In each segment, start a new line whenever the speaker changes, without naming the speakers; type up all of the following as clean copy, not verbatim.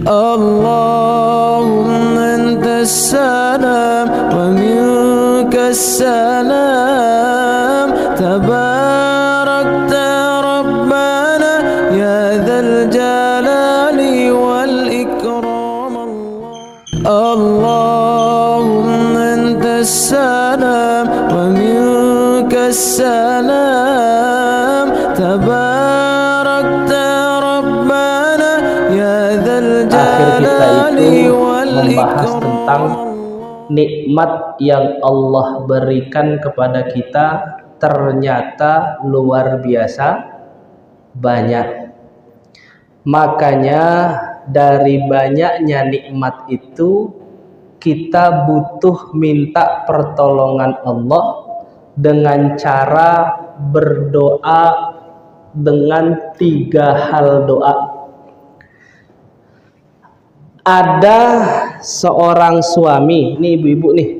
اللهم أنت السلام ومنك السلام تباركت ربنا يا ذا الجلال والإكرام اللهم أنت السلام ومنك السلام تباركت ربنا يا ذا الجلال
membahas tentang nikmat yang Allah berikan kepada kita ternyata luar biasa banyak. Makanya dari banyaknya nikmat itu kita butuh minta pertolongan Allah dengan cara berdoa dengan 3 hal doa. Ada seorang suami, nih ibu-ibu nih,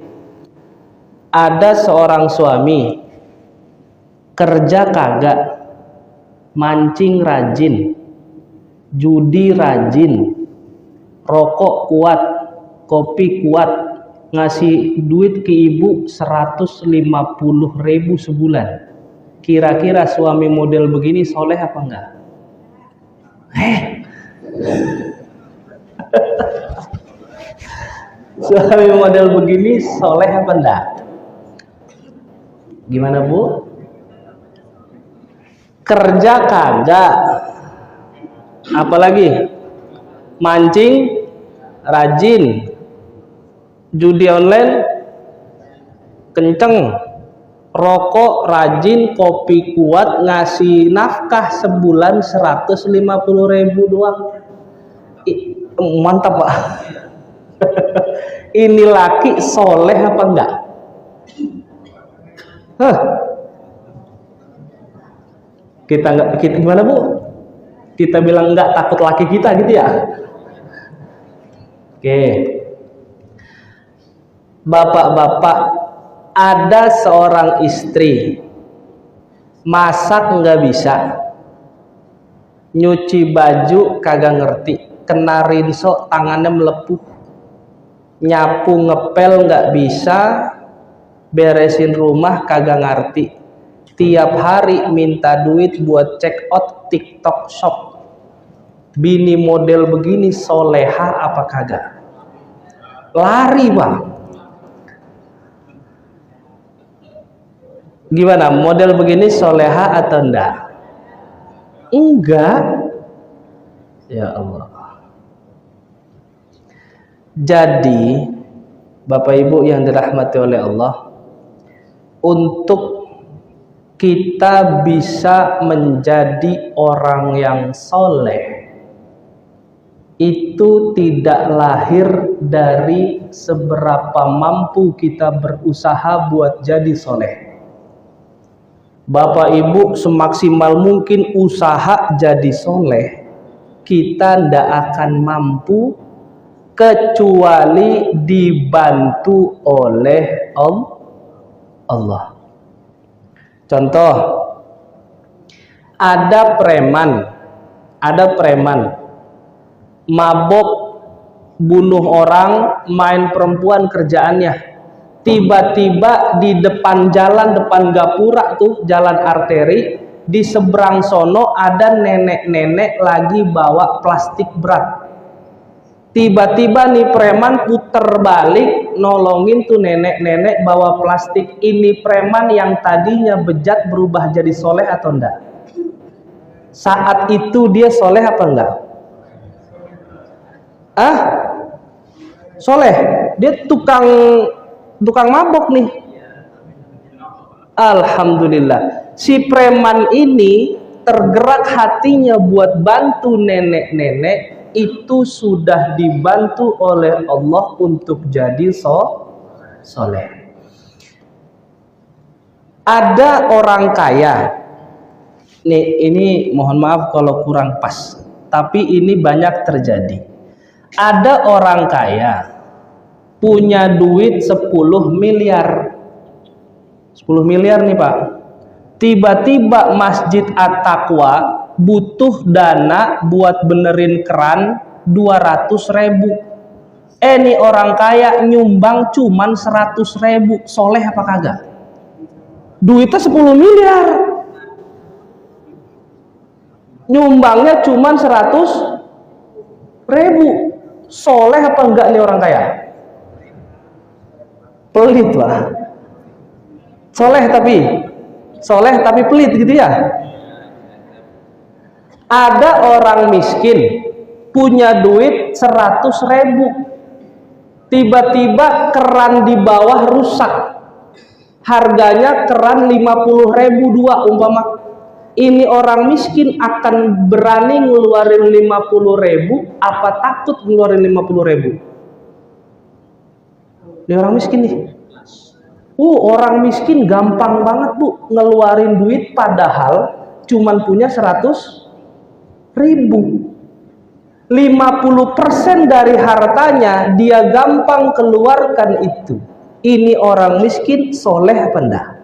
ada seorang suami kerja kagak, mancing rajin, judi rajin, rokok kuat, kopi kuat, ngasih duit ke ibu 150.000 sebulan. Kira-kira suami model begini soleh apa enggak? Suami model begini soleh apa enggak? Gimana Bu? Kerja kagak, apalagi mancing rajin, judi online kenceng, rokok rajin, kopi kuat, ngasih nafkah sebulan 150.000 doang. Mantap Pak. Ini laki soleh apa enggak? Kita gimana Bu? Kita bilang enggak, takut laki kita gitu ya? Oke. Bapak-bapak, ada seorang istri masak nggak bisa, nyuci baju kagak ngerti, kena rinso tangannya melepuh, nyapu ngepel nggak bisa, beresin rumah kagak ngerti, tiap hari minta duit buat check out TikTok Shop. Bini model begini soleha apa kagak? Lari Bang. Gimana, model begini soleha atau enggak? Enggak. Ya Allah. Jadi Bapak Ibu yang dirahmati oleh Allah, untuk kita bisa menjadi orang yang soleh itu tidak lahir dari seberapa mampu kita berusaha buat jadi soleh. Bapak Ibu semaksimal mungkin usaha jadi soleh, kita ndak akan mampu kecuali dibantu oleh Allah. Contoh, ada preman mabok, bunuh orang, main perempuan kerjaannya. Tiba-tiba di depan jalan, depan gapura tuh, jalan arteri, di seberang sono ada nenek-nenek lagi bawa plastik berat. Tiba-tiba nih preman puter balik nolongin tuh nenek-nenek bawa plastik. Ini preman yang tadinya bejat berubah jadi soleh atau enggak? Saat itu dia soleh apa enggak? Soleh. Dia tukang mabok nih. Alhamdulillah, si preman ini tergerak hatinya buat bantu nenek-nenek, itu sudah dibantu oleh Allah untuk jadi soleh. Ada orang kaya nih, ini mohon maaf kalau kurang pas, tapi ini banyak terjadi. Ada orang kaya punya duit 10 miliar. 10 miliar nih Pak. Tiba-tiba Masjid At-Taqwa butuh dana buat benerin keran, 200.000. Nih orang kaya nyumbang cuman 100.000, soleh apa kagak? Duitnya 10 miliar, nyumbangnya cuman 100.000, soleh apa enggak nih orang kaya? Pelit lah. Soleh tapi pelit gitu ya. Ada orang miskin punya duit 100.000, tiba-tiba keran di bawah rusak, harganya keran 50.000 dua umpama. Ini orang miskin akan berani ngeluarin 50.000 apa takut ngeluarin 50.000? Ini orang miskin nih. Orang miskin gampang banget bu ngeluarin duit padahal cuman punya 100.000. 50% dari hartanya dia gampang keluarkan itu. Ini orang miskin soleh apa enggak?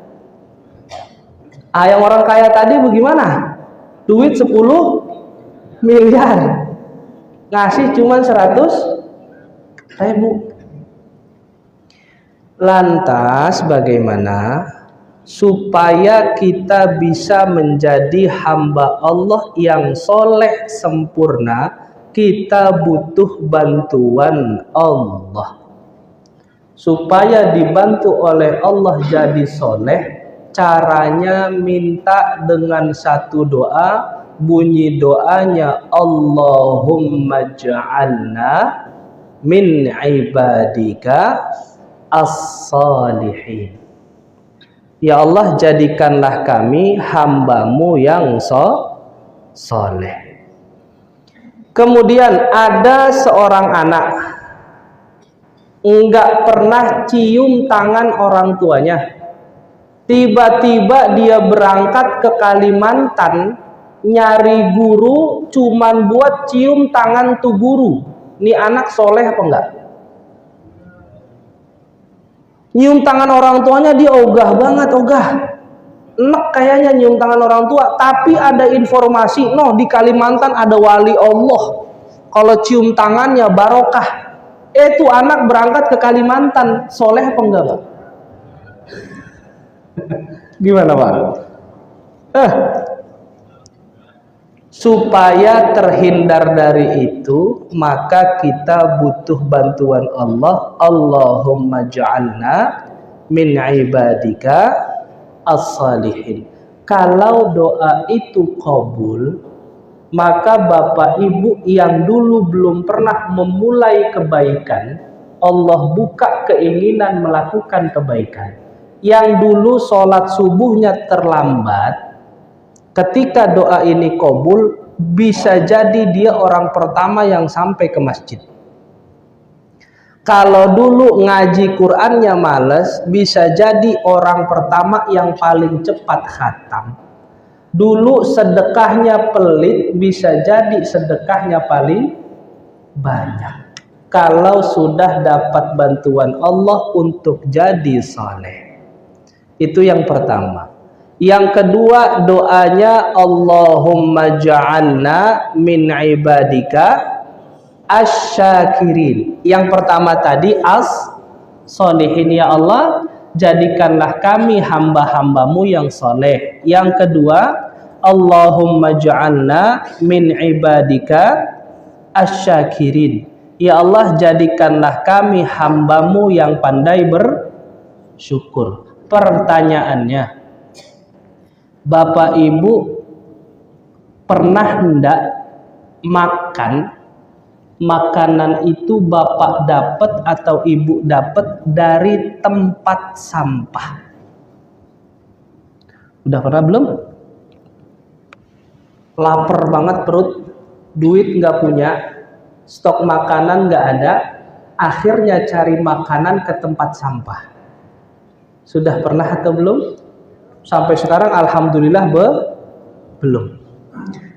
Yang orang kaya tadi bagaimana? Duit 10 miliar ngasih cuman 100.000. Lantas bagaimana supaya kita bisa menjadi hamba Allah yang soleh sempurna? Kita butuh bantuan Allah. Supaya dibantu oleh Allah jadi soleh, caranya minta dengan satu doa. Bunyi doanya, Allahumma ja'alna min ibadika as-salihin. Ya Allah, jadikanlah kami hambamu yang soleh. Kemudian ada seorang anak enggak pernah cium tangan orang tuanya. Tiba-tiba dia berangkat ke Kalimantan nyari guru cuman buat cium tangan tuh guru. Ini anak soleh apa enggak? Nyium tangan orang tuanya dia ogah banget, enak kayaknya nyium tangan orang tua. Tapi ada informasi, di Kalimantan ada wali Allah, kalau cium tangannya barokah. Itu anak berangkat ke Kalimantan, soleh apa enggak Pak? Gimana Pak? Supaya terhindar dari itu, maka kita butuh bantuan Allah. Allahumma ja'alna min ibadika as-salihin. Kalau doa itu kabul, maka Bapak Ibu yang dulu belum pernah memulai kebaikan, Allah buka keinginan melakukan kebaikan. Yang dulu sholat subuhnya terlambat, ketika doa ini kabul, bisa jadi dia orang pertama yang sampai ke masjid. Kalau dulu ngaji Qur'annya males, bisa jadi orang pertama yang paling cepat khatam. Dulu sedekahnya pelit, bisa jadi sedekahnya paling banyak. Kalau sudah dapat bantuan Allah untuk jadi saleh. Itu yang pertama. Yang kedua doanya, Allahumma ja'alna min ibadika asy-syakirin. Yang pertama tadi as-solihin, ya Allah jadikanlah kami hamba-hambamu yang soleh. Yang kedua, Allahumma ja'alna min ibadika asy-syakirin. Ya Allah jadikanlah kami hambamu yang pandai bersyukur. Pertanyaannya, Bapak Ibu pernah hendak makan makanan itu Bapak dapat atau Ibu dapat dari tempat sampah? Udah pernah belum? Lapar banget perut, duit nggak punya, stok makanan nggak ada, akhirnya cari makanan ke tempat sampah. Sudah pernah atau belum? Sampai sekarang alhamdulillah belum.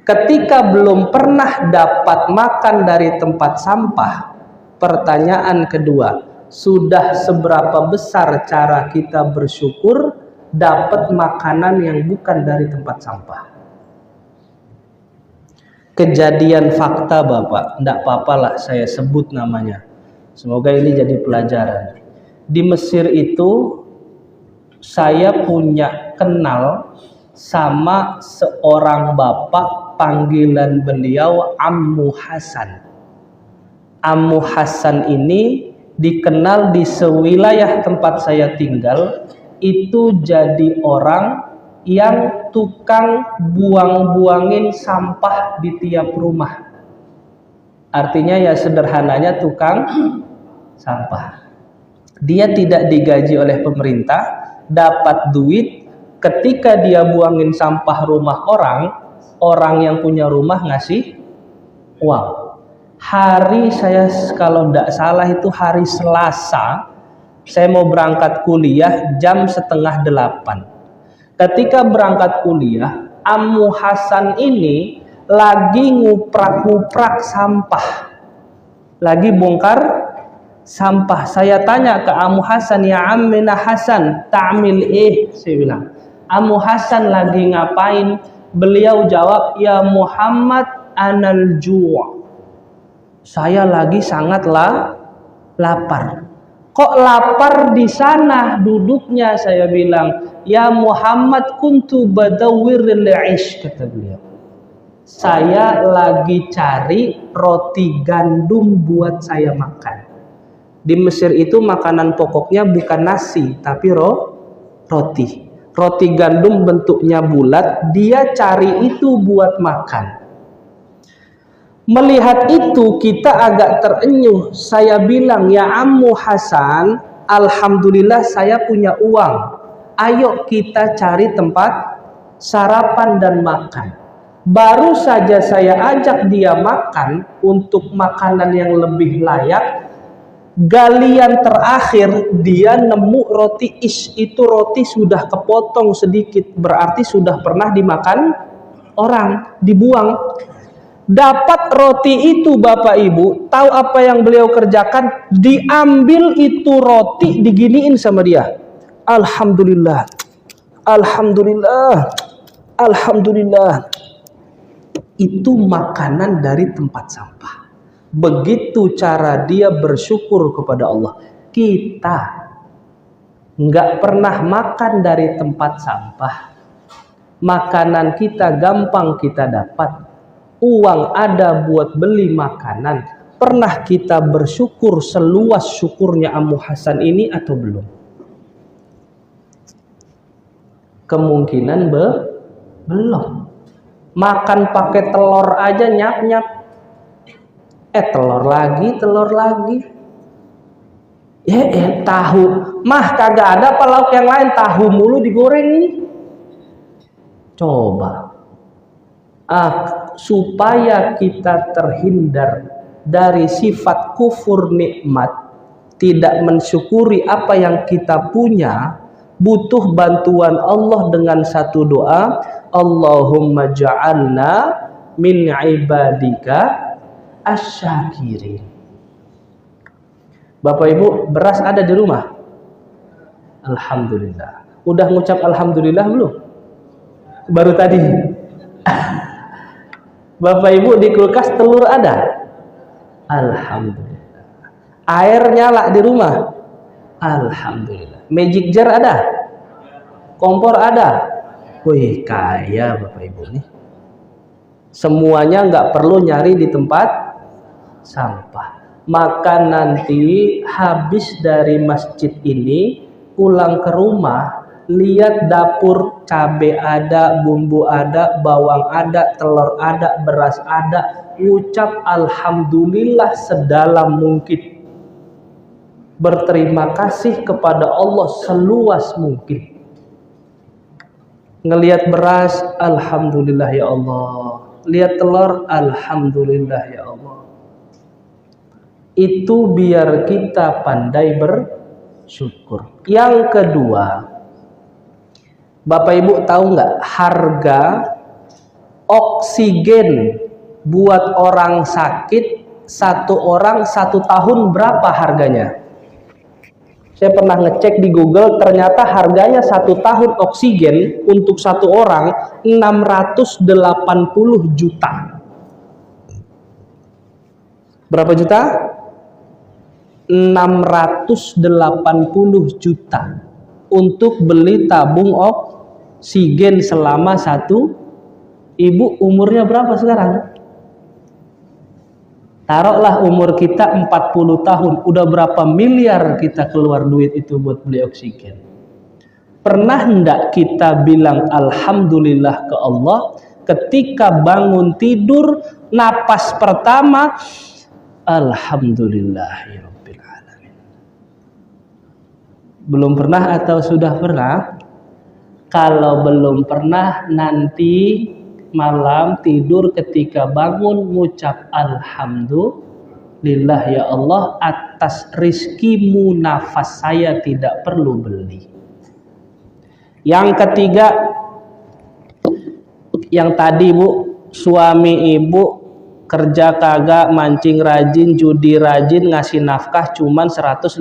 Ketika belum pernah dapat makan dari tempat sampah, pertanyaan kedua, sudah seberapa besar cara kita bersyukur dapat makanan yang bukan dari tempat sampah? kejadian fakta Bapak, tidak apa-apa lah saya sebut namanya. Semoga ini jadi pelajaran. Di Mesir itu saya punya kenal sama seorang bapak, panggilan beliau Ammu Hasan. Ammu Hasan ini dikenal di sewilayah tempat saya tinggal itu jadi orang yang tukang buang-buangin sampah di tiap rumah. Artinya ya sederhananya tukang sampah. Dia tidak digaji oleh pemerintah, dapat duit. Ketika dia buangin sampah rumah orang, orang yang punya rumah ngasih uang. Hari saya kalau tidak salah itu hari Selasa, saya mau berangkat kuliah jam 7:30. Ketika berangkat kuliah, Ammu Hasan ini lagi nguprak-nguprak sampah, lagi bongkar sampah. Saya tanya ke Ammu Hasan, ya Ammina Hasan, ta'mil saya bilang, Ammu Hasan lagi ngapain? Beliau jawab, ya Muhammad, anal ju'. Saya lagi sangat lapar. Kok lapar di sana duduknya? Saya bilang, ya Muhammad, kuntu badawiril 'ish, kata beliau. Saya lagi cari roti gandum buat saya makan. Di Mesir itu makanan pokoknya bukan nasi, tapi roti. Roti gandum bentuknya bulat, dia cari itu buat makan. Melihat itu kita agak terenyuh. Saya bilang, ya Ammu Hasan, alhamdulillah saya punya uang. Ayo kita cari tempat sarapan dan makan. Baru saja saya ajak dia makan untuk makanan yang lebih layak. Galian terakhir dia nemu roti ish, itu roti sudah kepotong sedikit, berarti sudah pernah dimakan orang, dibuang. Dapat roti itu Bapak Ibu, tahu apa yang beliau kerjakan? Diambil itu roti, diginiin sama dia. Alhamdulillah, alhamdulillah, alhamdulillah. Itu makanan dari tempat sampah. Begitu cara dia bersyukur kepada Allah. Kita nggak pernah makan dari tempat sampah. Makanan kita gampang kita dapat. Uang ada buat beli makanan. Pernah kita bersyukur seluas syukurnya Ammu Hasan ini atau belum? Kemungkinan belum. Makan pakai telur aja nyap-nyap. Telur lagi. Tahu. Mah kagak ada apa lauk yang lain, tahu mulu digoreng ini. Coba. Supaya kita terhindar dari sifat kufur nikmat, tidak mensyukuri apa yang kita punya, butuh bantuan Allah dengan satu doa, Allahumma ja'alna min ibadika asyakirin. Bapak Ibu, beras ada di rumah? Alhamdulillah. Udah ngucap alhamdulillah belum? Baru tadi. Bapak Ibu, di kulkas telur ada? Alhamdulillah. Air nyala di rumah? Alhamdulillah. Magic jar ada? Kompor ada? Wih, kaya Bapak Ibu nih. Semuanya nggak perlu nyari di tempat sampah. Maka nanti habis dari masjid ini, pulang ke rumah, lihat dapur, cabai ada, bumbu ada, bawang ada, telur ada, beras ada. Ucap alhamdulillah sedalam mungkin. Berterima kasih kepada Allah seluas mungkin. Ngelihat beras, alhamdulillah ya Allah. Lihat telur, alhamdulillah ya Allah. Itu biar kita pandai bersyukur. Yang kedua, Bapak Ibu tahu nggak harga oksigen buat orang sakit satu orang 1 tahun berapa harganya? Saya pernah ngecek di Google, ternyata harganya 1 tahun oksigen untuk 1 orang 680 juta. Berapa juta? 680 juta untuk beli tabung oksigen selama 1. Ibu umurnya berapa sekarang? Taruhlah umur kita 40 tahun, udah berapa miliar kita keluar duit itu buat beli oksigen. Pernah enggak kita bilang alhamdulillah ke Allah ketika bangun tidur napas pertama, alhamdulillahirabbil alamin. Belum pernah atau sudah pernah? Kalau belum pernah, nanti malam tidur ketika bangun ngucap alhamdulillah ya Allah atas rizkimu nafas saya tidak perlu beli. Yang ketiga, yang tadi Bu, suami ibu kerja kagak, mancing rajin, judi rajin, ngasih nafkah cuman 150.000.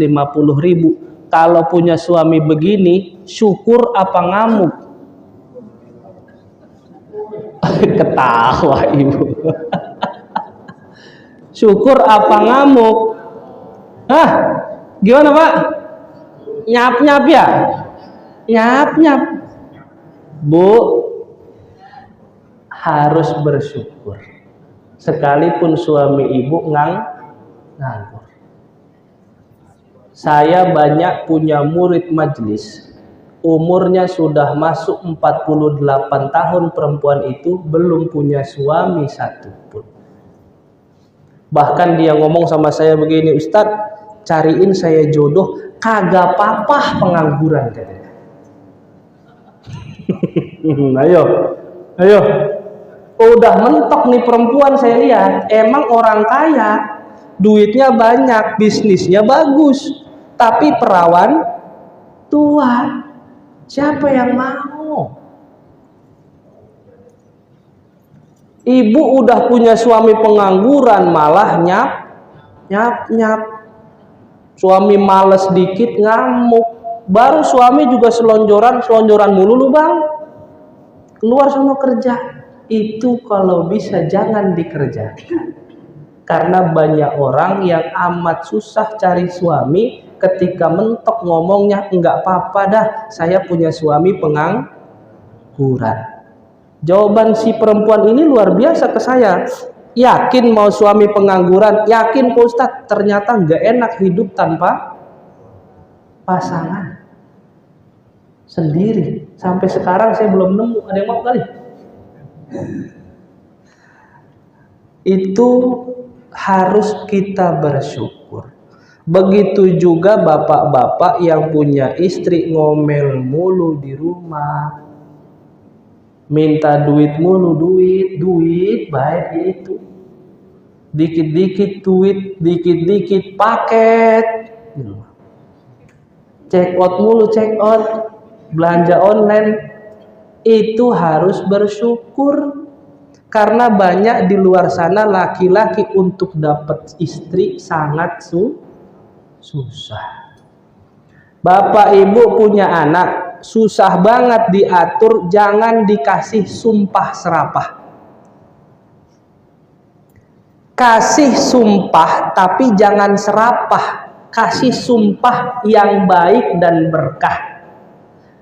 Kalau punya suami begini, syukur apa ngamuk? Ketawa ibu. Syukur apa ngamuk? Hah? Gimana Pak? Nyap-nyap ya? Nyap-nyap. Bu, harus bersyukur. Sekalipun suami ibu nganggur. Saya banyak punya murid majelis, umurnya sudah masuk 48 tahun, perempuan itu belum punya suami satupun. Bahkan dia ngomong sama saya begini, Ustadz, cariin saya jodoh, kagak papah pengangguran katanya. Ayo. Udah mentok nih perempuan, saya lihat emang orang kaya, duitnya banyak, bisnisnya bagus, tapi perawan tua. Siapa yang mau? Ibu udah punya suami pengangguran malah nyap. Suami males dikit ngamuk. Baru suami juga selonjoran mulu lu Bang. Keluar sama kerja. Itu kalau bisa jangan dikerjakan. Karena banyak orang yang amat susah cari suami, ketika mentok ngomongnya enggak apa-apa dah, saya punya suami pengangguran. Jawaban si perempuan ini luar biasa ke saya. Yakin mau suami pengangguran? Yakin Pak Ustadz. Ternyata enggak enak hidup tanpa pasangan. Sendiri. Sampai sekarang saya belum nemu. Ada yang mau kali? Itu harus kita bersyukur. Begitu juga bapak-bapak yang punya istri ngomel mulu di rumah, minta duit mulu, duit baik itu, dikit-dikit duit, dikit-dikit paket, check out mulu, belanja online. Itu harus bersyukur. Karena banyak di luar sana laki-laki untuk dapat istri sangat susah. Bapak ibu punya anak, susah banget diatur, jangan dikasih sumpah serapah. Kasih sumpah tapi jangan serapah. Kasih sumpah yang baik dan berkah.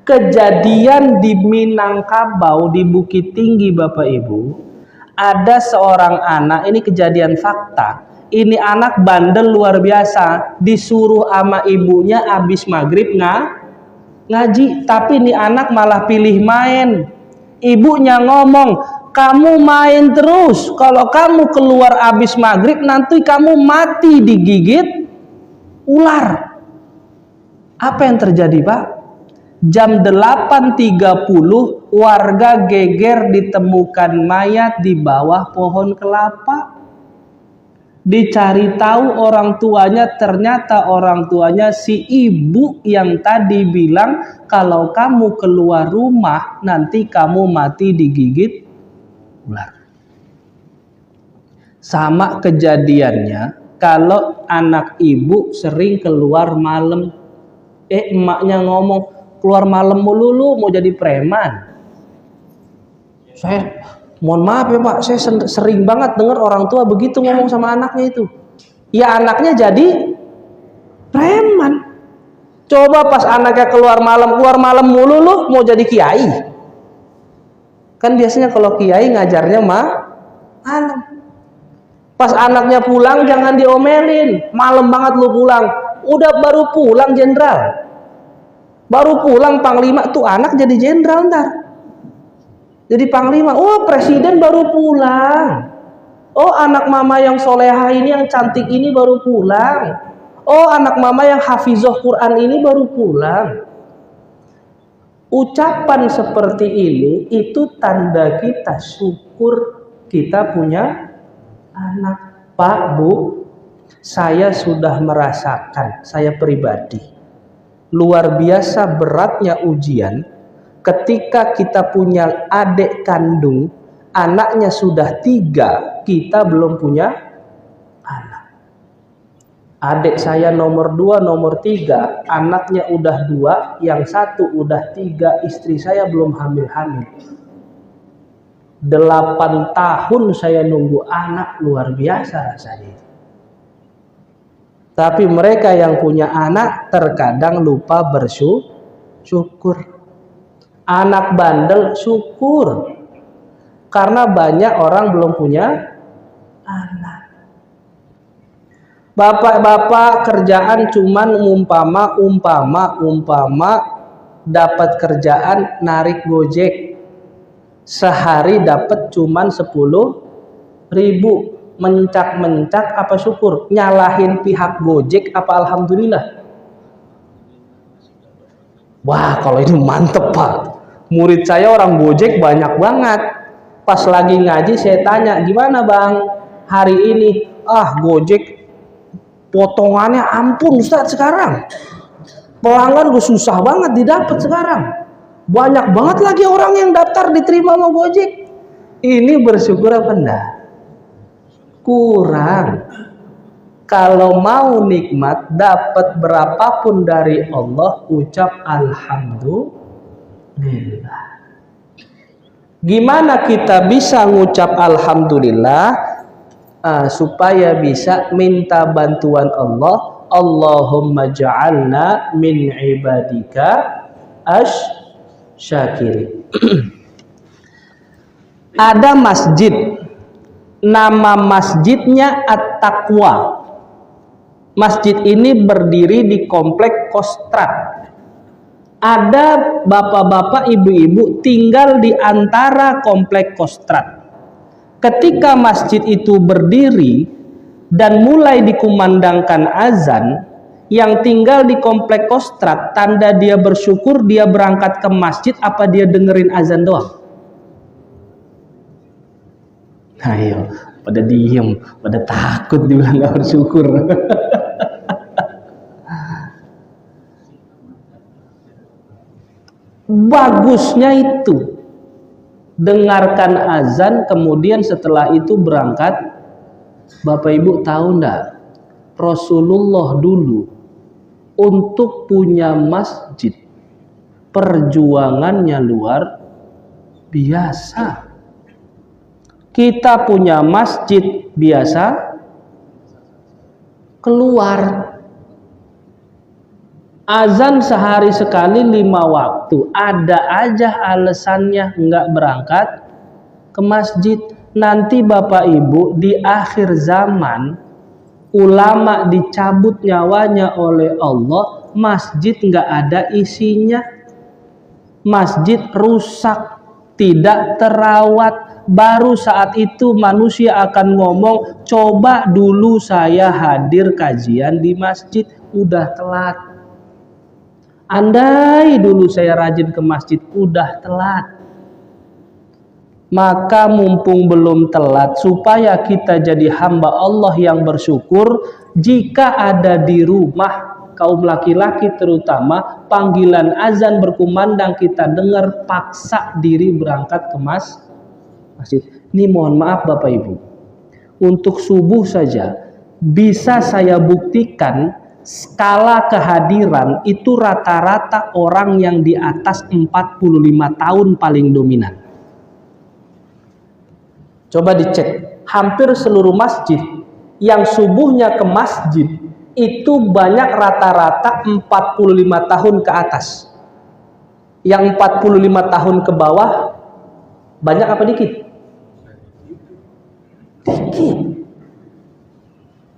Kejadian di Minangkabau, di Bukit Tinggi Bapak Ibu, ada seorang anak, ini kejadian fakta. Ini anak bandel luar biasa, disuruh sama ibunya abis maghrib ngaji, tapi ini anak malah pilih main. Ibunya ngomong, kamu main terus, kalau kamu keluar abis maghrib nanti kamu mati digigit ular. Apa yang terjadi Pak? Jam 8.30 warga geger ditemukan mayat di bawah pohon kelapa. Dicari tahu orang tuanya, ternyata orang tuanya si ibu yang tadi bilang kalau kamu keluar rumah nanti kamu mati digigit ular. Sama kejadiannya kalau anak ibu sering keluar malam. Emaknya ngomong, keluar malam mulu lu mau jadi preman. Saya mohon maaf ya Pak, saya sering banget dengar orang tua begitu ngomong sama anaknya itu. ya anaknya jadi preman. Coba pas anaknya keluar malam mulu lu mau jadi kiai. Kan biasanya kalau kiai ngajarnya malam. Pas anaknya pulang jangan diomelin, malam banget lu pulang. Udah baru pulang jenderal. Baru pulang panglima tuh anak jadi jenderal ntar. Jadi panglima, oh presiden baru pulang. Oh anak mama yang soleha ini, yang cantik ini baru pulang. Oh anak mama yang hafizah Quran ini baru pulang. Ucapan seperti ini itu tanda kita syukur kita punya anak. Pak, Bu, saya sudah merasakan, saya pribadi, luar biasa beratnya ujian ketika kita punya adik kandung, anaknya sudah 3, kita belum punya anak. Adik saya nomor 2, nomor 3, anaknya udah 2, yang satu udah 3, istri saya belum hamil-hamil. 8 tahun saya nunggu anak, luar biasa rasanya. Tapi mereka yang punya anak terkadang lupa bersyukur. Anak bandel syukur. Karena banyak orang belum punya anak. Bapak-bapak kerjaan cuman umpama dapat kerjaan narik Gojek. Sehari dapat cuman 10.000. Mencak-mencak apa syukur? Nyalahin pihak Gojek apa alhamdulillah? Wah, kalau ini mantep Pak. Murid saya orang Gojek banyak banget. Pas lagi ngaji saya tanya, gimana Bang hari ini? Gojek potongannya ampun Ustadz sekarang. Pelanggan gue susah banget didapat sekarang. Banyak banget lagi orang yang daftar diterima sama Gojek. Ini bersyukur apa enggak? Kurang. Kalau mau nikmat dapat berapapun dari Allah, ucap alhamdulillah. Gimana kita bisa ngucap alhamdulillah supaya bisa minta bantuan Allah? Allahumma ja'alna min ibadika asy-syakirin. Ada masjid, nama masjidnya At-Taqwa. Masjid ini berdiri di komplek Kostrad. Ada bapak-bapak, ibu-ibu tinggal di antara komplek Kostrad. Ketika masjid itu berdiri dan mulai dikumandangkan azan, yang tinggal di komplek Kostrad, tanda dia bersyukur, dia berangkat ke masjid apa dia dengerin azan doang? Ayo, pada diem, pada takut dibilang gak bersyukur. Bagusnya itu dengarkan azan, kemudian setelah itu berangkat. Bapak Ibu tahu enggak, Rasulullah dulu untuk punya masjid perjuangannya luar biasa. Kita punya masjid biasa keluar. Azan sehari sekali 5 waktu. Ada aja alasannya nggak berangkat ke masjid. Nanti Bapak Ibu di akhir zaman ulama dicabut nyawanya oleh Allah, masjid nggak ada isinya. Masjid rusak, tidak terawat. Baru saat itu manusia akan ngomong, coba dulu saya hadir kajian di masjid, udah telat. Andai dulu saya rajin ke masjid, udah telat. Maka mumpung belum telat, supaya kita jadi hamba Allah yang bersyukur, jika ada di rumah, kaum laki-laki terutama, panggilan azan berkumandang kita dengar, paksa diri berangkat ke masjid. Ini mohon maaf Bapak Ibu, untuk subuh saja bisa saya buktikan skala kehadiran itu rata-rata orang yang di atas 45 tahun paling dominan. Coba dicek, hampir seluruh masjid yang subuhnya ke masjid itu banyak rata-rata 45 tahun ke atas. Yang 45 tahun ke bawah banyak apa dikit? Dikit.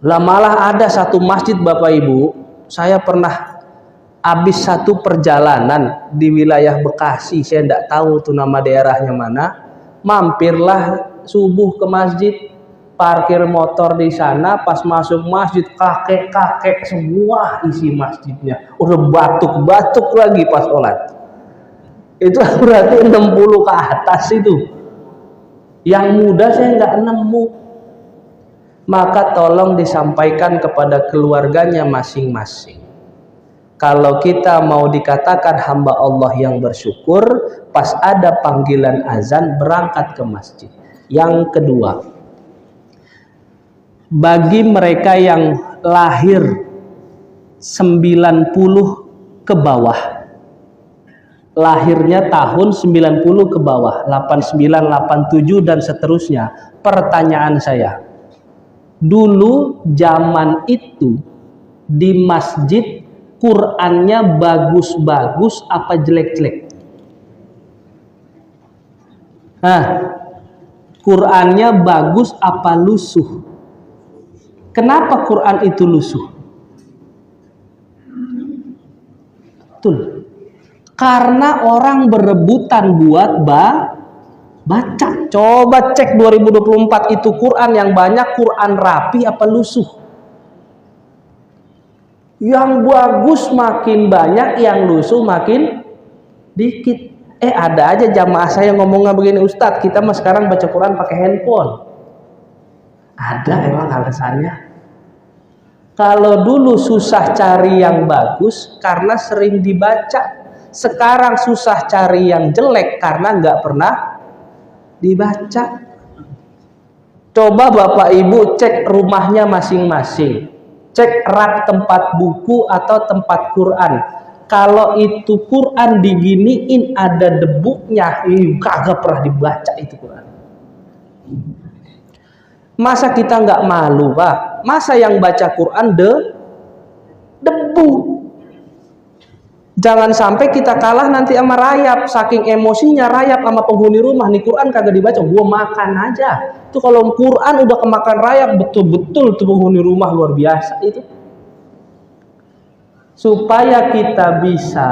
Lah malah ada satu masjid Bapak Ibu, saya pernah habis satu perjalanan di wilayah Bekasi, saya tidak tahu tuh nama daerahnya mana. Mampirlah subuh ke masjid, parkir motor di sana, pas masuk masjid kakek-kakek semua isi masjidnya. Udah batuk-batuk lagi pas sholat. Itu berarti 60 ke atas itu. Yang muda saya nggak nemu. Maka tolong disampaikan kepada keluarganya masing-masing. Kalau kita mau dikatakan hamba Allah yang bersyukur, pas ada panggilan azan berangkat ke masjid. Yang kedua, bagi mereka yang lahir 90 ke bawah, lahirnya tahun 90 ke bawah, 89, 87 dan seterusnya. Pertanyaan saya, dulu zaman itu di masjid Qur'annya bagus-bagus apa jelek-jelek? Nah, Qur'annya bagus apa lusuh? Kenapa Qur'an itu lusuh? Betul. Karena orang berebutan buat baca. Coba cek 2024 itu Quran yang banyak Quran rapi apa lusuh? Yang bagus makin banyak, yang lusuh makin dikit. Ada aja jamaah saya ngomongnya begini, Ustadz, kita mah sekarang baca Quran pakai handphone. Ada emang alasannya. Kalau dulu susah cari yang bagus karena sering dibaca. Sekarang susah cari yang jelek karena nggak pernah dibaca. Coba Bapak Ibu cek rumahnya masing-masing, cek rak tempat buku atau tempat Quran. Kalau itu Quran diginiin ada debunya, kagak pernah dibaca itu Quran. Masa kita nggak malu, Pak? Masa yang baca Quran debu? Jangan sampai kita kalah nanti sama rayap, saking emosinya rayap sama penghuni rumah, nih Quran kagak dibaca, gua makan aja. Itu kalau Quran udah kemakan rayap, betul-betul tuh penghuni rumah luar biasa itu. Supaya kita bisa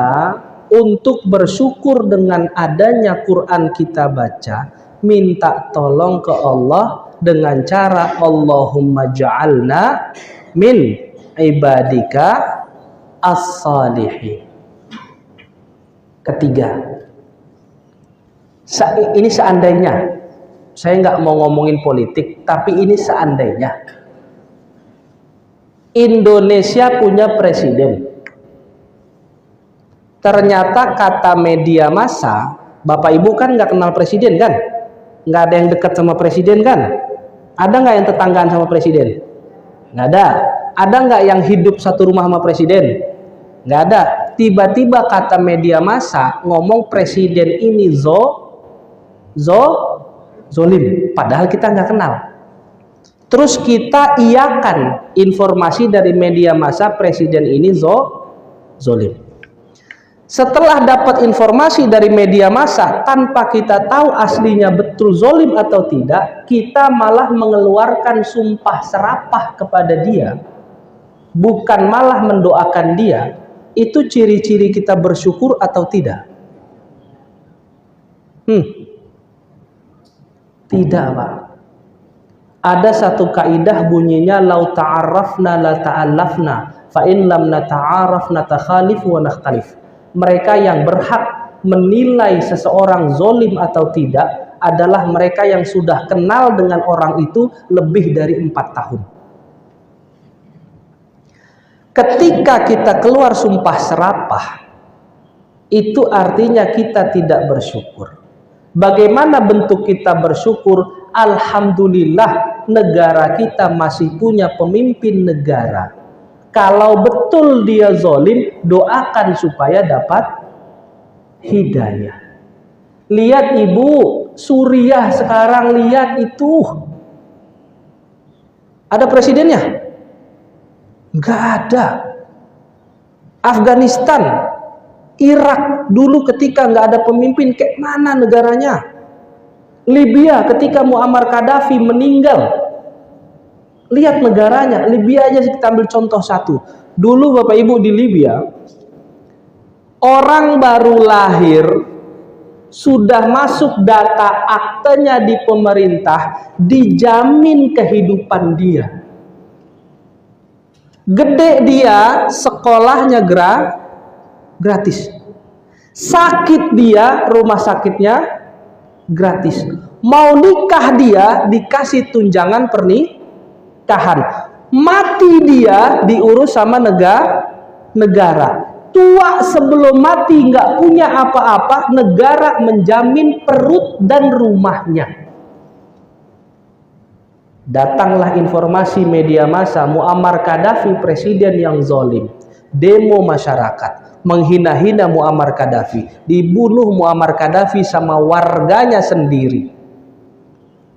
untuk bersyukur dengan adanya Quran kita baca, minta tolong ke Allah dengan cara Allahumma ja'alna min ibadika as-salihin. Ketiga, ini seandainya, saya nggak mau ngomongin politik, tapi ini seandainya Indonesia punya presiden. Ternyata kata media massa, Bapak Ibu kan nggak kenal presiden kan? Nggak ada yang dekat sama presiden kan? Ada nggak yang tetanggaan sama presiden? Nggak ada. Ada nggak yang hidup satu rumah sama presiden? Nggak ada. Tiba-tiba kata media massa ngomong presiden ini zolim, padahal kita nggak kenal. Terus kita iakan informasi dari media massa presiden ini zolim. Setelah dapat informasi dari media massa tanpa kita tahu aslinya betul zolim atau tidak, kita malah mengeluarkan sumpah serapah kepada dia, bukan malah mendoakan dia. Itu ciri-ciri kita bersyukur atau tidak? Tidak, Pak. Ada satu kaidah bunyinya lau ta'arrafna la ta'allafna fa in lam nata'arraf natakhalif wa nakhtalif. Mereka yang berhak menilai seseorang zolim atau tidak adalah mereka yang sudah kenal dengan orang itu lebih dari 4 tahun. Ketika kita keluar sumpah serapah, itu artinya kita tidak bersyukur. Bagaimana bentuk kita bersyukur? Alhamdulillah negara kita masih punya pemimpin negara. Kalau betul dia zolim, doakan supaya dapat hidayah. Lihat Ibu, Suriah sekarang, lihat itu. Ada presidennya? Nggak ada. Afghanistan, Irak dulu ketika nggak ada pemimpin, kayak mana negaranya? Libya ketika Muammar Gaddafi meninggal, lihat negaranya. Libya aja kita ambil contoh satu. Dulu Bapak Ibu di Libya, orang baru lahir sudah masuk data aktenya di pemerintah, dijamin kehidupan dia. Gede dia, sekolahnya gratis. Sakit dia, rumah sakitnya gratis. Mau nikah dia, dikasih tunjangan pernikahan. Mati dia, diurus sama negara. Tua sebelum mati nggak punya apa-apa, negara menjamin perut dan rumahnya. Datanglah informasi media massa, Muammar Gaddafi presiden yang zalim. Demo masyarakat, menghina-hina Muammar Gaddafi, dibunuh Muammar Gaddafi sama warganya sendiri.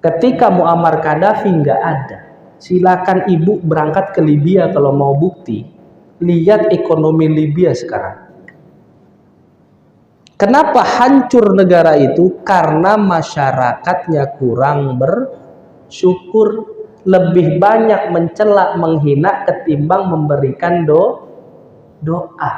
Ketika Muammar Gaddafi nggak ada, silakan ibu berangkat ke Libya kalau mau bukti. Lihat ekonomi Libya sekarang. Kenapa hancur negara itu? Karena masyarakatnya kurang bersyukur, lebih banyak mencela, menghina ketimbang memberikan doa.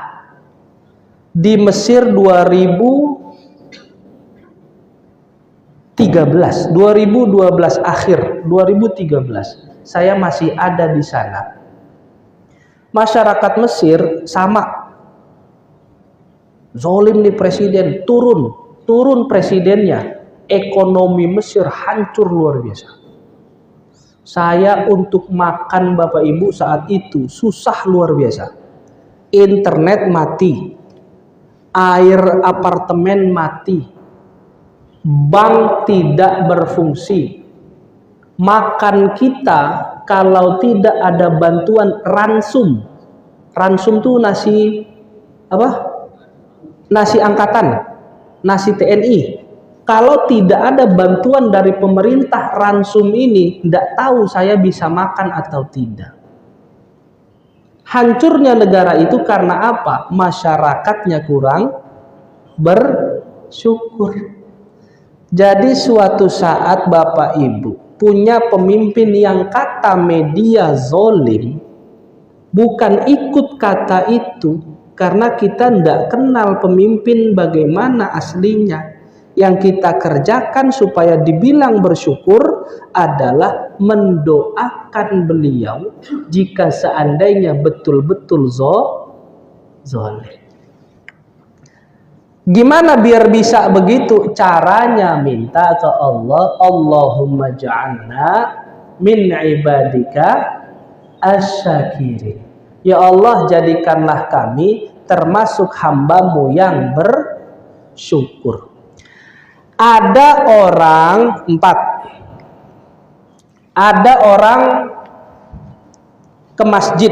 Di Mesir 2012 akhir 2013, saya masih ada di sana. Masyarakat Mesir sama, zolim nih presiden, turun presidennya, ekonomi Mesir hancur luar biasa. Saya untuk makan Bapak Ibu saat itu susah luar biasa. Internet mati, air apartemen mati, bank tidak berfungsi. Makan kita kalau tidak ada bantuan ransum tuh nasi apa? Nasi angkatan, nasi TNI. Kalau tidak ada bantuan dari pemerintah ransum ini, tidak tahu saya bisa makan atau tidak. Hancurnya negara itu karena apa? Masyarakatnya kurang bersyukur. Jadi suatu saat Bapak Ibu punya pemimpin yang kata media zolim, bukan ikut kata itu, karena kita tidak kenal pemimpin bagaimana aslinya. Yang kita kerjakan supaya dibilang bersyukur adalah mendoakan beliau jika seandainya betul-betul zolim. Gimana biar bisa begitu? Caranya minta ke Allah, Allahumma ja'alna min ibadika asyakirin. Ya Allah, jadikanlah kami termasuk hambamu yang bersyukur. Ada orang ke masjid,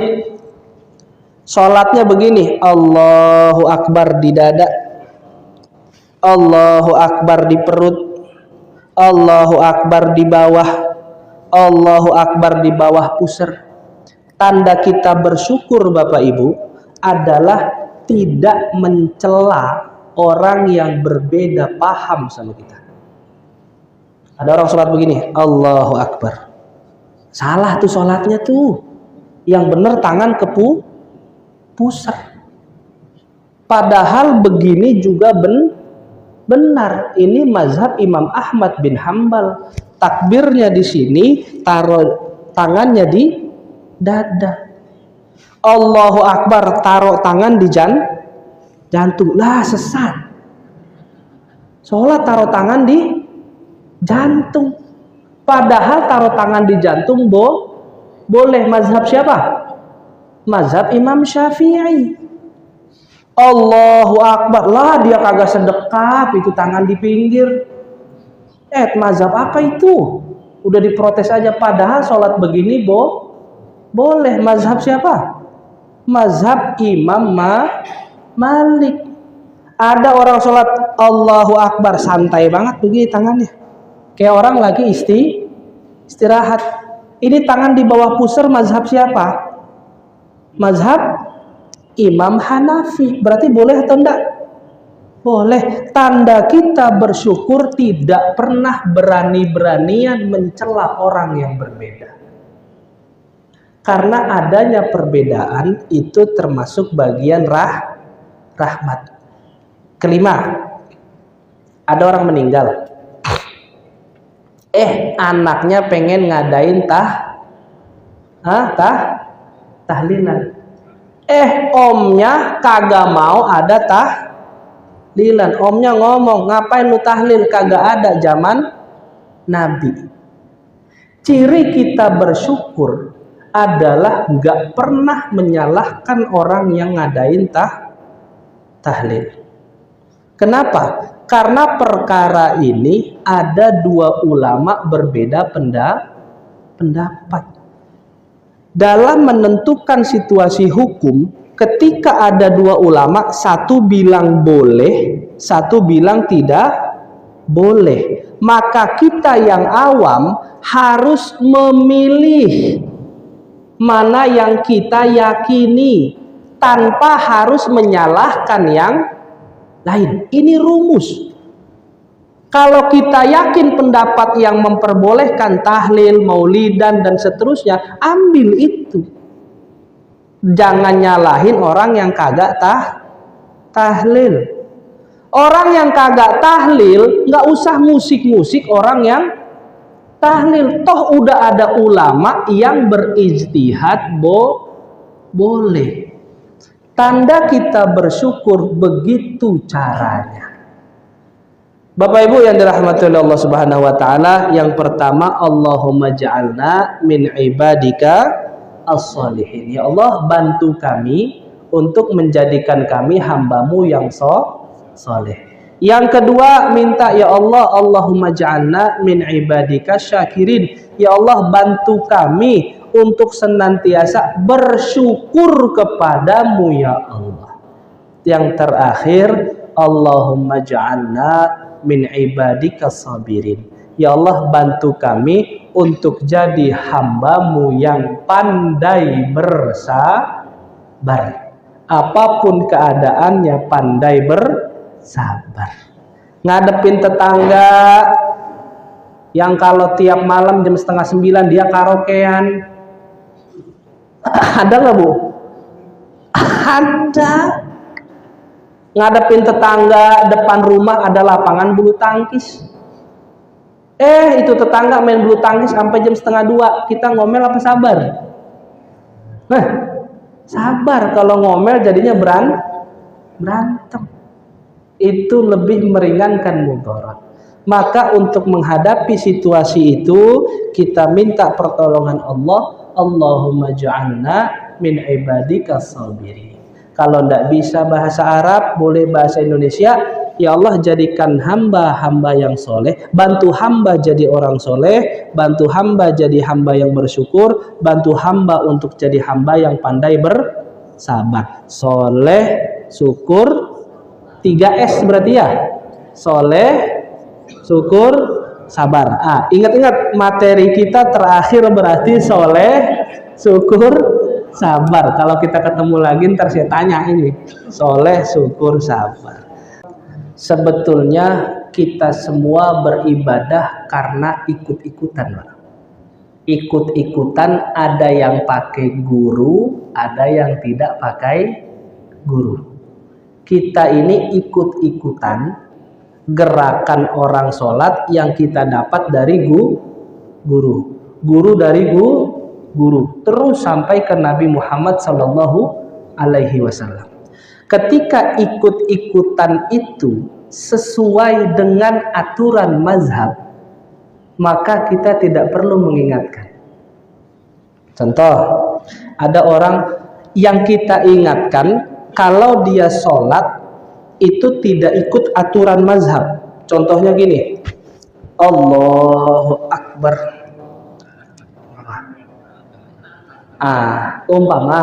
sholatnya begini, Allahu Akbar di dada, Allahu Akbar di perut, Allahu Akbar di bawah, Allahu Akbar di bawah pusar. Tanda kita bersyukur Bapak Ibu adalah tidak mencela orang yang berbeda paham sama kita. Ada orang sholat begini, Allahu Akbar. Salah tuh sholatnya tuh. Yang benar tangan ke pusar. Padahal begini juga benar. Ini mazhab Imam Ahmad bin Hambal. Takbirnya di sini, taruh tangannya di dada. Allahu Akbar, taruh tangan di jantung. Lah sesat. Sholat taruh tangan di jantung. Padahal taruh tangan di jantung boleh. Mazhab siapa? Mazhab Imam Syafi'i. Allahu Akbar. Lah dia kagak sedekap, itu tangan di pinggir. Mazhab apa itu? Udah diprotes aja. Padahal sholat begini boleh. Mazhab siapa? Mazhab Imam Malik. Ada orang sholat Allahu Akbar, santai banget begini tangannya, kayak orang lagi istirahat. Ini tangan di bawah pusar mazhab siapa? Mazhab Imam Hanafi. Berarti boleh atau enggak? Boleh. Tanda kita bersyukur tidak pernah berani-beranian mencela orang yang berbeda. Karena adanya perbedaan itu termasuk bagian rahmat. Kelima, ada orang meninggal. Anaknya pengen ngadain tahlilan. Omnya kagak mau ada tahlilan. Omnya ngomong, ngapain lu tahlil? Kagak ada zaman Nabi. Ciri kita bersyukur adalah nggak pernah menyalahkan orang yang ngadain tahlil. Kenapa? Karena perkara ini ada dua ulama berbeda pendapat. Dalam menentukan situasi hukum, ketika ada dua ulama, satu bilang boleh, satu bilang tidak boleh, maka kita yang awam harus memilih mana yang kita yakini tanpa harus menyalahkan yang lain. Ini rumus. Kalau kita yakin pendapat yang memperbolehkan tahlil, maulidan dan seterusnya, ambil itu. Jangan nyalahin orang yang kagak tahlil. Orang yang kagak tahlil nggak usah musik-musik orang yang tahlil. Toh udah ada ulama yang berijtihad boleh. Tanda kita bersyukur begitu caranya. Bapak Ibu yang dirahmati oleh Allah Subhanahu wa taala, yang pertama, Allahumma ja'alna min ibadika as-solihin. Ya Allah, bantu kami untuk menjadikan kami hamba-Mu yang soleh. Yang kedua, minta ya Allah, Allahumma ja'alna min ibadika syakirin. Ya Allah, bantu kami untuk senantiasa bersyukur kepadamu ya Allah. Yang terakhir, Allahumma ja'alna min ibadika sabirin. Ya Allah, bantu kami untuk jadi hamba-Mu yang pandai bersabar. Apapun keadaannya pandai bersabar. Ngadepin tetangga yang kalau tiap malam jam 8:30 dia karaokean. Ada nggak Bu? Ada. Ngadepin tetangga depan rumah ada lapangan bulu tangkis. Itu tetangga main bulu tangkis sampai jam 1:30. Kita ngomel apa sabar? Sabar. Kalau ngomel jadinya berantem. Itu lebih meringankan mudarat. Maka untuk menghadapi situasi itu kita minta pertolongan Allah. Allahumma ja'alna min ibadika sabirin. Kalau tidak bisa bahasa Arab, boleh bahasa Indonesia. Ya Allah, jadikan hamba-hamba yang soleh. Bantu hamba jadi orang soleh. Bantu hamba jadi hamba yang bersyukur. Bantu hamba untuk jadi hamba yang pandai bersabar. Soleh, syukur, 3S berarti ya. Soleh, syukur, sabar. Ingat-ingat materi kita terakhir berarti soleh, syukur, sabar. Kalau kita ketemu lagi ntar saya tanya ini. Soleh, syukur, sabar. Sebetulnya kita semua beribadah karena ikut-ikutan, Pak. Ikut-ikutan, ada yang pakai guru, ada yang tidak pakai guru. Kita ini ikut-ikutan gerakan orang sholat yang kita dapat dari guru. Guru dari guru. Terus sampai ke Nabi Muhammad Sallallahu Alaihi Wasallam. Ketika ikut-ikutan itu sesuai dengan aturan mazhab, maka kita tidak perlu mengingatkan. Contoh, ada orang yang kita ingatkan kalau dia sholat itu tidak ikut aturan mazhab. Contohnya gini, Allahu Akbar. Umpama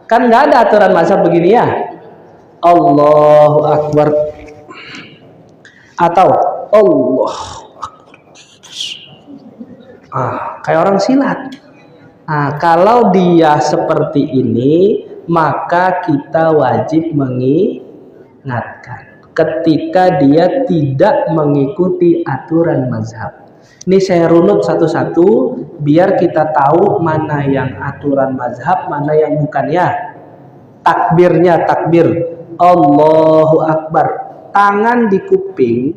kan nggak ada aturan mazhab begini ya. Allahu Akbar atau Allah Akbar. Kayak orang silat. Nah, kalau dia seperti ini, maka kita wajib mengingatkan ketika dia tidak mengikuti aturan mazhab. Ini saya runut satu-satu biar kita tahu mana yang aturan mazhab, mana yang bukan ya. Takbirnya takbir Allahu Akbar. Tangan di kuping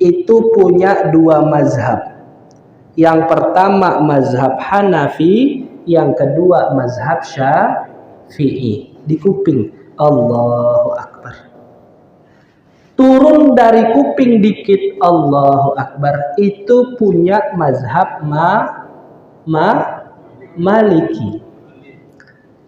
itu punya dua mazhab. Yang pertama mazhab Hanafi, yang kedua mazhab Syafi'i. Di kuping Allahu Akbar. Turun dari kuping dikit Allahu Akbar, itu punya mazhab Maliki.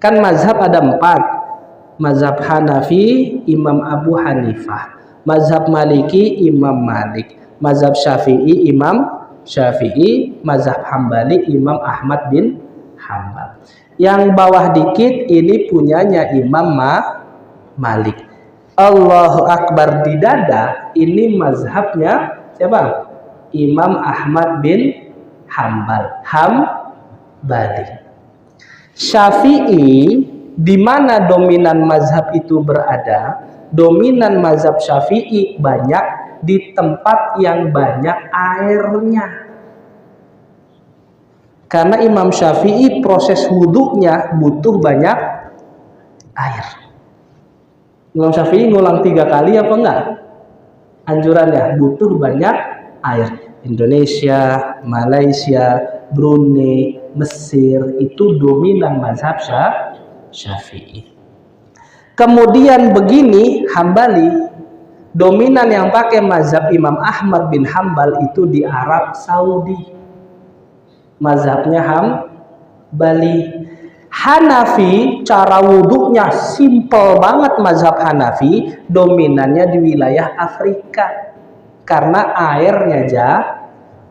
Kan mazhab ada 4. Mazhab Hanafi Imam Abu Hanifah, mazhab Maliki Imam Malik, mazhab Syafi'i Imam Syafi'i, mazhab Hambali Imam Ahmad bin Hambal. Yang bawah dikit ini punyanya Imam Malik. Allahu Akbar di dada ini mazhabnya siapa? Imam Ahmad bin Hambali. Syafi'i, di mana dominan mazhab itu berada? Dominan mazhab Syafi'i banyak di tempat yang banyak airnya. Karena Imam Syafi'i proses wudhunya butuh banyak air. Imam Syafi'i ngulang 3 kali apa enggak? Anjurannya butuh banyak air. Indonesia, Malaysia, Brunei, Mesir itu dominan mazhab Syafi'i. Kemudian begini Hambali, dominan yang pakai mazhab Imam Ahmad bin Hambal itu di Arab Saudi. Mazhabnya Hambali. Hanafi, cara wudhunya simple banget. Mazhab Hanafi dominannya di wilayah Afrika karena airnya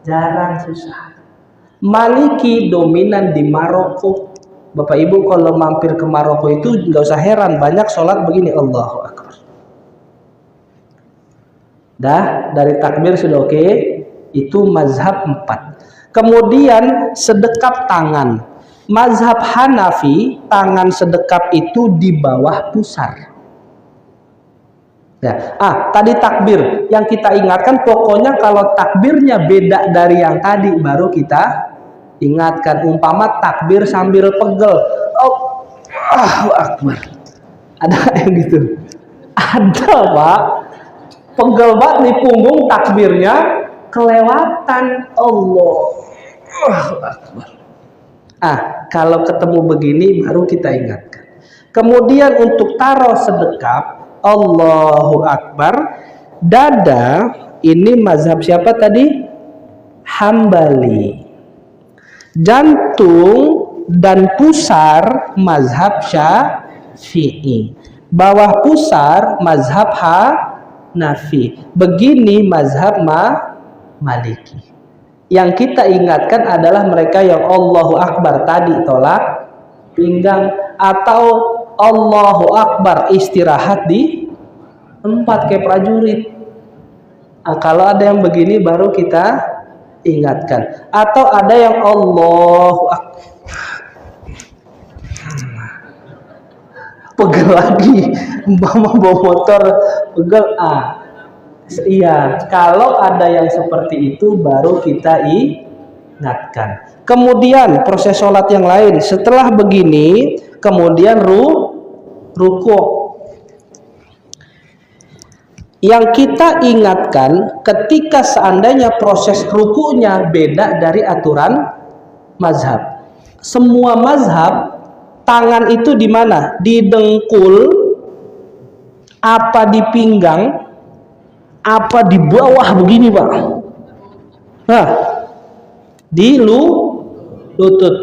jarang, susah. Maliki dominan di Maroko. Bapak Ibu kalau mampir ke Maroko itu nggak usah heran, banyak sholat begini Allahu Akbar. Dah dari takbir sudah oke. Itu mazhab 4. Kemudian sedekap tangan. Mazhab Hanafi, tangan sedekap itu di bawah pusar. Ya. Tadi takbir yang kita ingatkan, pokoknya kalau takbirnya beda dari yang tadi baru kita ingatkan. Umpama takbir sambil pegel, Allahu Akbar. Ada yang gitu? Ada Pak. Pegel banget di punggung, takbirnya kelewatan. Allahu Akbar. Kalau ketemu begini baru kita ingatkan. Kemudian untuk taruh sedekap Allahu Akbar, dada ini mazhab siapa tadi? Hambali. Jantung dan pusar mazhab Syafi'i. Bawah pusar mazhab Hanafi. Begini mazhab Maliki. Yang kita ingatkan adalah mereka yang Allahu Akbar tadi tolak pinggang, atau Allahu Akbar istirahat di tempat kayak prajurit. Kalau ada yang begini baru kita ingatkan. Atau ada yang Allahu Akbar pegel lagi, bawa motor pegel. Iya, kalau ada yang seperti itu baru kita ingatkan. Kemudian proses sholat yang lain setelah begini, kemudian ruku. Yang kita ingatkan ketika seandainya proses rukunya beda dari aturan mazhab. Semua mazhab tangan itu di mana? Di dengkul, apa di pinggang, apa di bawah begini Pak? Di lutut.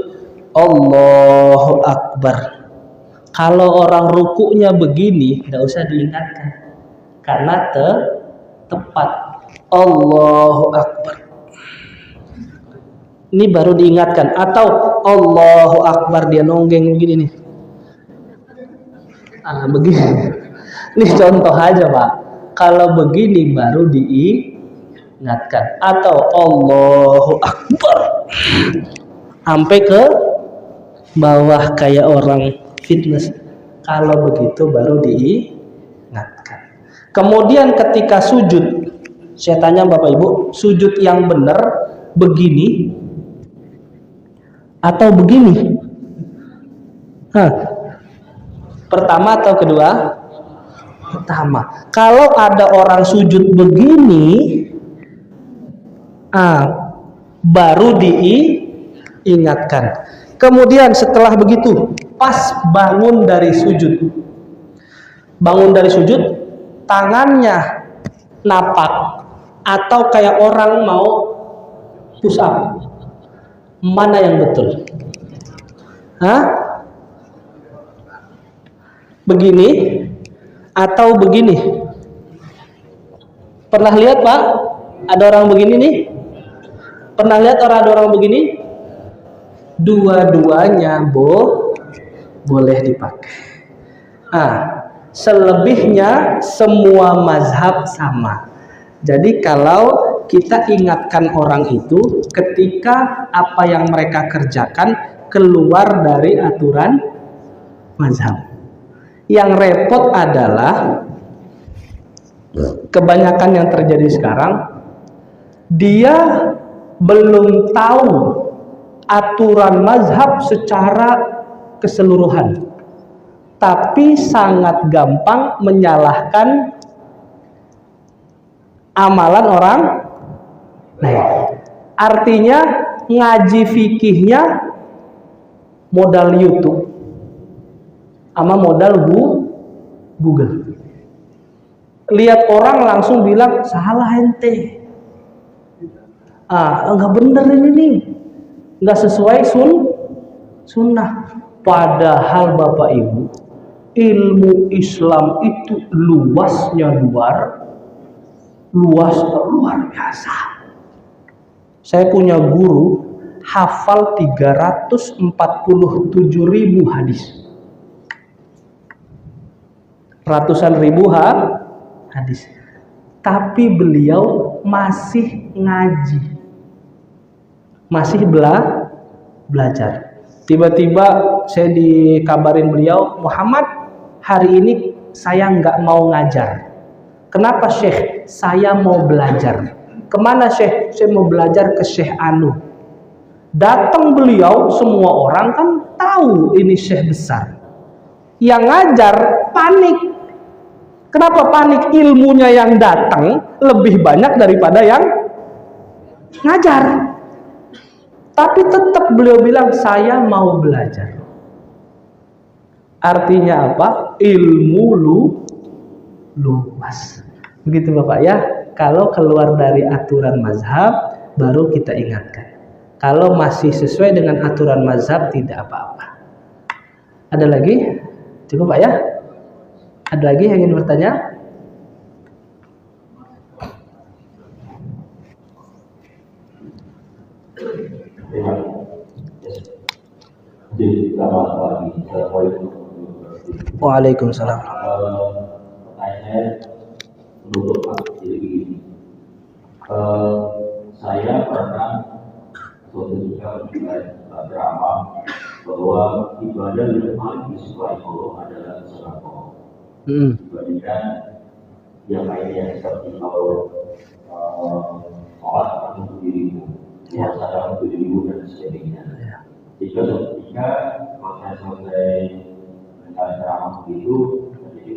Allahu Akbar. Kalau orang rukuknya begini, tidak usah diingatkan karena tepat. Allahu Akbar. Ini baru diingatkan. Atau Allahu Akbar dia nonggeng begini nih. Begini. Ini contoh aja Pak. Kalau begini baru diingatkan. Atau Allahu Akbar sampai ke bawah kayak orang fitness. Kalau begitu baru diingatkan. Kemudian ketika sujud, saya tanya Bapak Ibu, sujud yang benar begini atau begini? Pertama atau kedua? Pertama. Kalau ada orang sujud begini, baru diingatkan. Kemudian setelah begitu, pas bangun dari sujud. Bangun dari sujud, tangannya napak atau kayak orang mau push up. Mana yang betul? Begini atau begini? Pernah lihat Pak? Ada orang begini nih? Pernah lihat ada orang begini? Dua-duanya boleh dipakai. Selebihnya semua mazhab sama. Jadi kalau kita ingatkan orang itu ketika apa yang mereka kerjakan keluar dari aturan mazhab. Yang repot adalah kebanyakan yang terjadi sekarang, dia belum tahu aturan mazhab secara keseluruhan, tapi sangat gampang menyalahkan amalan orang lain. Artinya ngaji fikihnya modal YouTube sama modal Google. Lihat orang langsung bilang salah ente. Enggak bener ini nih. Enggak sesuai sunnah. Padahal Bapak Ibu, ilmu Islam itu luasnya luar biasa. Saya punya guru hafal 347.000 hadis. Ratusan ribu hadis. Tapi beliau masih ngaji. Masih belajar. Tiba-tiba saya dikabarin beliau, Muhammad, hari ini saya nggak mau ngajar. Kenapa Syekh? Saya mau belajar. Kemana Syekh? Saya mau belajar ke Syekh Anu. Datang beliau, semua orang kan tahu ini Syekh besar. Yang ngajar panik. Kenapa panik? Ilmunya yang datang lebih banyak daripada yang ngajar. Tapi tetap beliau bilang, saya mau belajar. Artinya apa? Ilmu luas. Begitu Bapak ya. Kalau keluar dari aturan mazhab, baru kita ingatkan. Kalau masih sesuai dengan aturan mazhab, tidak apa-apa. Ada lagi? Cukup Pak ya? Ada lagi yang ingin bertanya? Waalaikumsalam.
Pertanyaan menutup Pak, jadi begini. Saya pernah suatu ketika beramal bahwa ibadah yang paling disukai Allah adalah sedekah. Dibandingkan yang lainnya seperti kalau sholat untuk dirimu, puasa untuk dirimu dan sebagainya. Jika ketika proses selesai dengan ceramah itu menjadi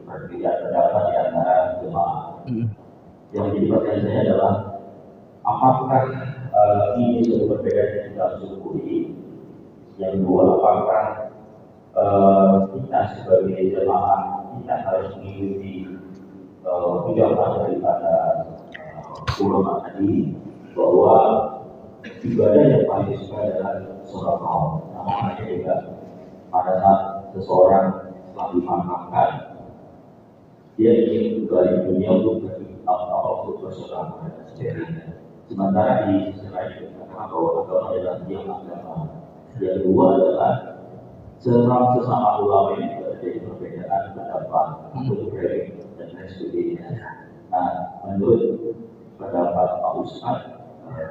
berbeda pendapat di antara jemaah. Yang menjadi pertanyaan saya adalah apakah ini sudah berbeda yang kita syukuri? Yang kedua, apakah kita sebagai jemaah kita harus mengikuti ucapan daripada ulama tadi bahwa ibadah yang paling disukai adalah sedekah. Namun ada juga pada saat seseorang telah dimakamkan, dia ingin kembali dunia untuk bersedekah dan sebagainya. Sementara di sisi lain dikatakan bahwa agama adalah tiang agama. Yang kedua adalah sesama ulama ini juga terjadi perbedaan pendapat untuk branding dan lain sebagainya. Menurut pendapat Pak Ustadz,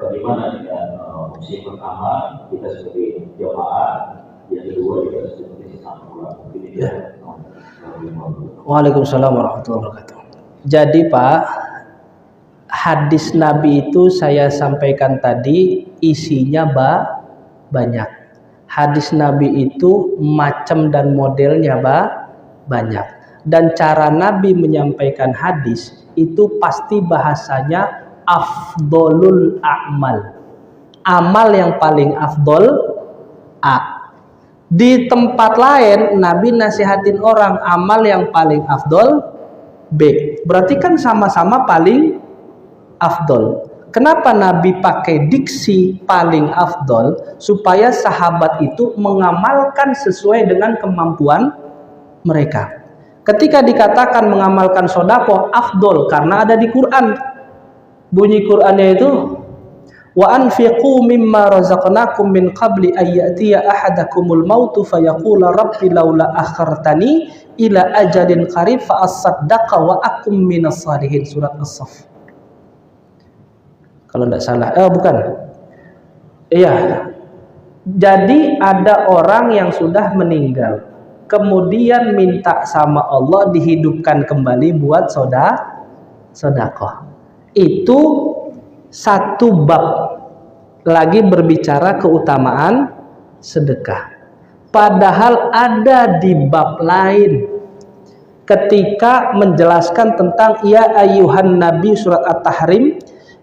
bagaimana dengan opsi pertama kita sebagai jemaah Yang kedua juga seperti sampul.
Ya. Waalaikumsalam warahmatullahi wabarakatuh. Jadi Pak, hadis Nabi itu saya sampaikan tadi isinya banyak. Hadis Nabi itu macam dan modelnya banyak. Dan cara Nabi menyampaikan hadis itu pasti bahasanya afdolul a'mal. Amal yang paling afdol A. Di tempat lain Nabi nasihatin orang amal yang paling afdol B. Berarti kan sama-sama paling afdol. Kenapa Nabi pakai diksi paling afdol? Supaya sahabat itu mengamalkan sesuai dengan kemampuan mereka. Ketika dikatakan mengamalkan sodako afdol karena ada di Quran. Bunyi Qurannya itu wa anfiqu mimma razaqnakum min qabli ay ya'tiya ahadakumul mautu fayaqula rabbi laula akhartani ila ajalin qarib fa asaddaqa wa akum minas salihin. Surat As-Saff kalau tidak salah. Bukan. Iya. Jadi ada orang yang sudah meninggal kemudian minta sama Allah dihidupkan kembali buat sedekah. Itu satu bab lagi berbicara keutamaan sedekah. Padahal ada di bab lain ketika menjelaskan tentang ya ayyuhan nabi surat At-Tahrim,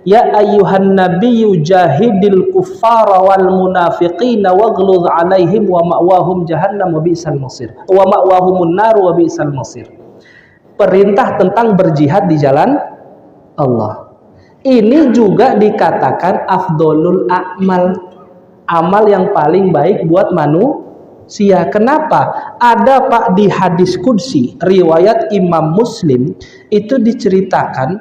ya ayyuhan nabiyyu jahidil kuffara wal munafiqina waghluz alaihim wa ma'wahum jahannam wa bi'sal masir wa ma'wahumun nar wa bi'sal masir. Perintah tentang berjihad di jalan Allah. Ini juga dikatakan afdolul a'mal, amal yang paling baik buat manusia. Kenapa? Ada Pak di hadis qudsi riwayat Imam Muslim itu diceritakan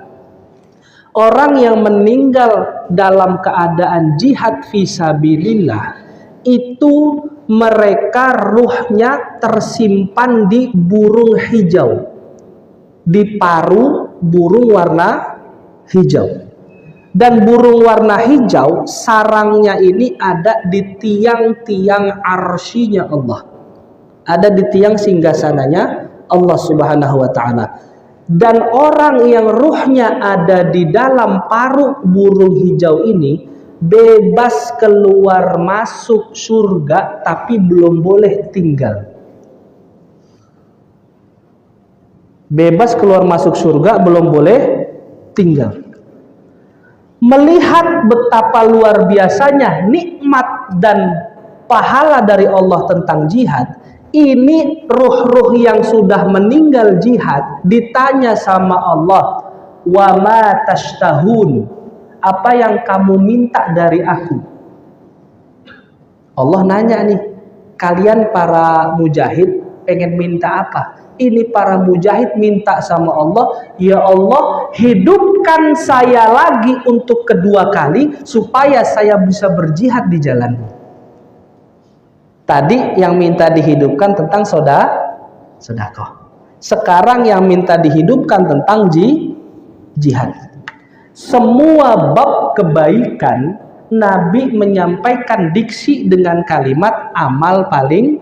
orang yang meninggal dalam keadaan jihad fisabilillah itu mereka ruhnya tersimpan di burung hijau, di paru burung warna hijau. Dan burung warna hijau sarangnya ini ada di tiang-tiang arsy-Nya Allah, ada di tiang singgasananya Allah Subhanahu wa ta'ala. Dan orang yang ruhnya ada di dalam paru burung hijau ini bebas keluar masuk surga tapi belum boleh tinggal. Bebas keluar masuk surga belum boleh tinggal. Melihat betapa luar biasanya nikmat dan pahala dari Allah tentang jihad, ini ruh-ruh yang sudah meninggal jihad ditanya sama Allah, wa ma tashtahun, apa yang kamu minta dari aku? Allah nanya nih, kalian para mujahid pengen minta apa? Ini para mujahid minta sama Allah, ya Allah hidupkan saya lagi untuk kedua kali supaya saya bisa berjihad di jalanmu. Tadi yang minta dihidupkan tentang sedekah. Sekarang yang minta dihidupkan tentang jihad. Semua bab kebaikan Nabi menyampaikan diksi dengan kalimat amal paling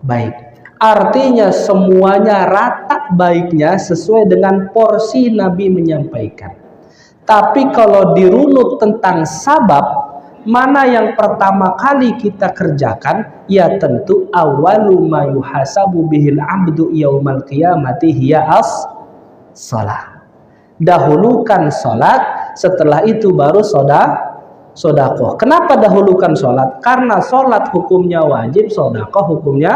baik. Artinya semuanya rata baiknya sesuai dengan porsi Nabi menyampaikan. Tapi kalau dirunut tentang sabab, mana yang pertama kali kita kerjakan? Ya tentu awalu ma yuhasabu bihil abdu yaumal qiyamati hiya as-shalah. Dahulukan salat, setelah itu baru sedekah. Kenapa dahulukan salat? Karena salat hukumnya wajib, sedekah hukumnya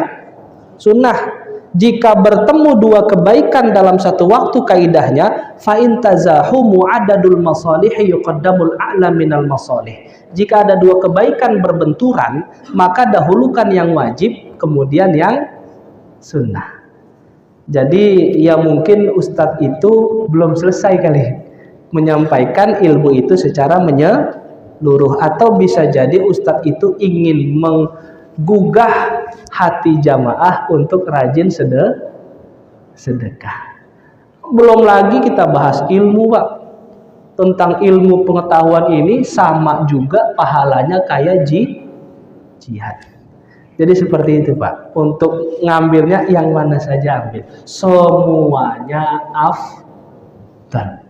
sunnah. Jika bertemu dua kebaikan dalam satu waktu, kaidahnya fa in tazahumu adadul masalih yuqaddamul a'la minal masalih. Jika ada dua kebaikan berbenturan, maka dahulukan yang wajib kemudian yang sunnah. Jadi ya mungkin Ustadz itu belum selesai kali menyampaikan ilmu itu secara menyeluruh, atau bisa jadi Ustadz itu ingin menggugah hati jamaah untuk rajin sedekah. Belum lagi kita bahas ilmu Pak. Tentang ilmu pengetahuan ini sama juga pahalanya kayak jihad. Jadi seperti itu Pak. Untuk ngambilnya yang mana saja ambil. Semuanya afdal.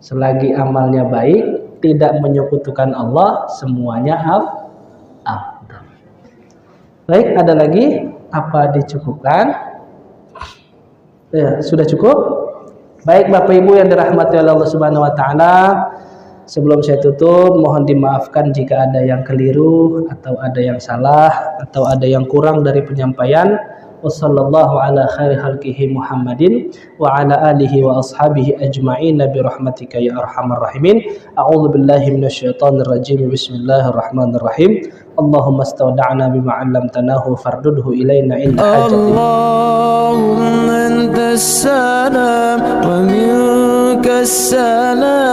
Selagi amalnya baik, tidak menyekutukan Allah, semuanya afdal. Baik, ada lagi? Apa dicukupkan? Ya, sudah cukup? Baik Bapak Ibu yang dirahmati oleh Allah Subhanahu wa taala, sebelum saya tutup mohon dimaafkan jika ada yang keliru atau ada yang salah atau ada yang kurang dari penyampaian. Wassallallahu ala khairi khalqihi Muhammadin wa ala alihi wa ashabihi ajma'in bi rahmatika ya arhamar rahimin. A'udzu billahi minasyaitonir rajim. Bismillahirrahmanirrahim. Allahumma astawda'na bima 'allamtanahu fardudhu ilaina inda hajatina.
اللهم أنت السلام ومنك السلام